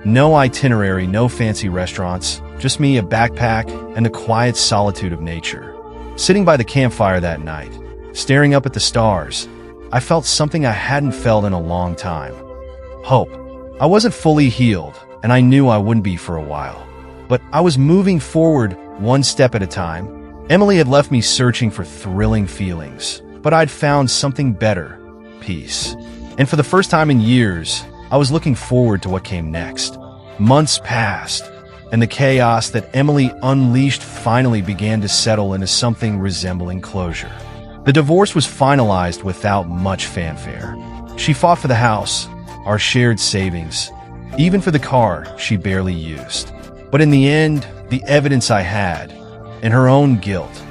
No itinerary, no fancy restaurants, just me, a backpack, and the quiet solitude of nature. Sitting by the campfire that night, staring up at the stars, I felt something I hadn't felt in a long time. Hope. I wasn't fully healed, and I knew I wouldn't be for a while. But I was moving forward one step at a time. Emily had left me searching for thrilling feelings, but I'd found something better, peace. And for the first time in years, I was looking forward to what came next. Months passed, and the chaos that Emily unleashed finally began to settle into something resembling closure. The divorce was finalized without much fanfare. She fought for the house, our shared savings, even for the car she barely used. But in the end, the evidence I had, and her own guilt,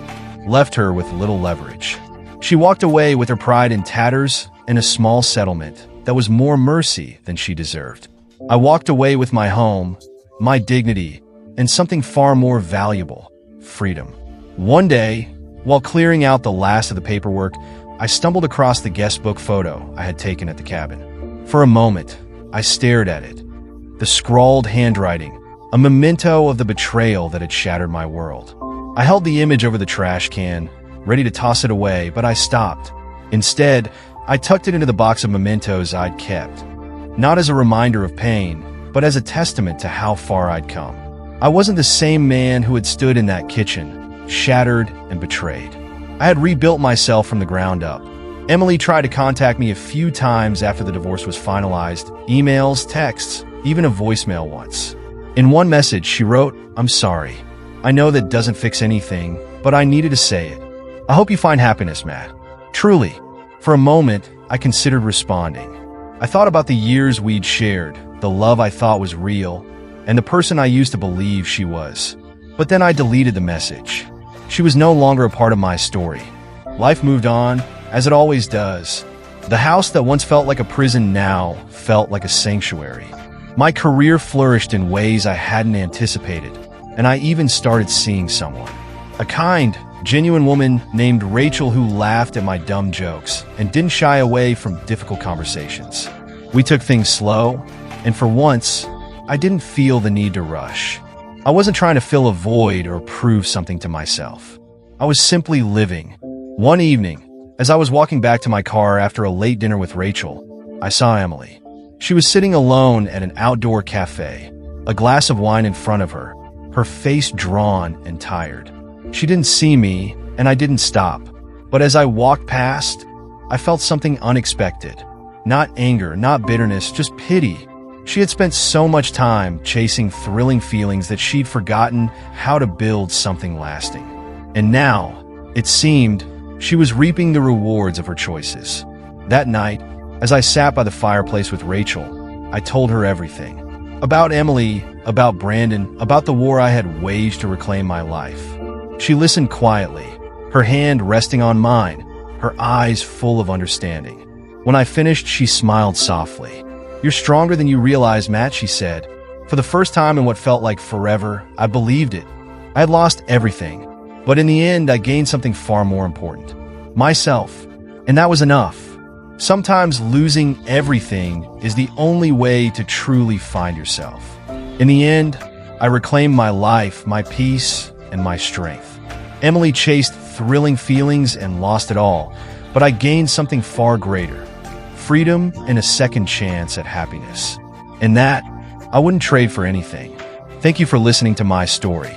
left her with little leverage. She walked away with her pride in tatters and a small settlement that was more mercy than she deserved. I walked away with my home, my dignity, and something far more valuable: freedom. One day, while clearing out the last of the paperwork, I stumbled across the guest book photo I had taken at the cabin. For a moment, I stared at it. The scrawled handwriting, a memento of the betrayal that had shattered my world. I held the image over the trash can, ready to toss it away, but I stopped. Instead, I tucked it into the box of mementos I'd kept, not as a reminder of pain, but as a testament to how far I'd come. I wasn't the same man who had stood in that kitchen, shattered and betrayed. I had rebuilt myself from the ground up. Emily tried to contact me a few times after the divorce was finalized: emails, texts, even a voicemail once. In one message, she wrote, "I'm sorry. I know that doesn't fix anything, but I needed to say it. I hope you find happiness, Matt." Truly, for a moment, I considered responding. I thought about the years we'd shared, the love I thought was real, and the person I used to believe she was. But then I deleted the message. She was no longer a part of my story. Life moved on, as it always does. The house that once felt like a prison now felt like a sanctuary. My career flourished in ways I hadn't anticipated, and I even started seeing someone. A kind, genuine woman named Rachel who laughed at my dumb jokes and didn't shy away from difficult conversations. We took things slow, and for once, I didn't feel the need to rush. I wasn't trying to fill a void or prove something to myself. I was simply living. One evening, as I was walking back to my car after a late dinner with Rachel, I saw Emily. She was sitting alone at an outdoor cafe, a glass of wine in front of her, her face drawn and tired. She didn't see me, and I didn't stop. But as I walked past, I felt something unexpected. Not anger, not bitterness, just pity. She had spent so much time chasing thrilling feelings that she'd forgotten how to build something lasting. And now, it seemed, she was reaping the rewards of her choices. That night, as I sat by the fireplace with Rachel, I told her everything. About Emily, about Brandon, about the war I had waged to reclaim my life. She listened quietly, her hand resting on mine, her eyes full of understanding. When I finished, she smiled softly. "You're stronger than you realize, Matt," she said. For the first time in what felt like forever, I believed it. I had lost everything, but in the end, I gained something far more important: myself. And that was enough. Sometimes losing everything is the only way to truly find yourself. In the end, I reclaimed my life, my peace, and my strength. Emily chased thrilling feelings and lost it all, but I gained something far greater: freedom and a second chance at happiness. And that, I wouldn't trade for anything. Thank you for listening to my story.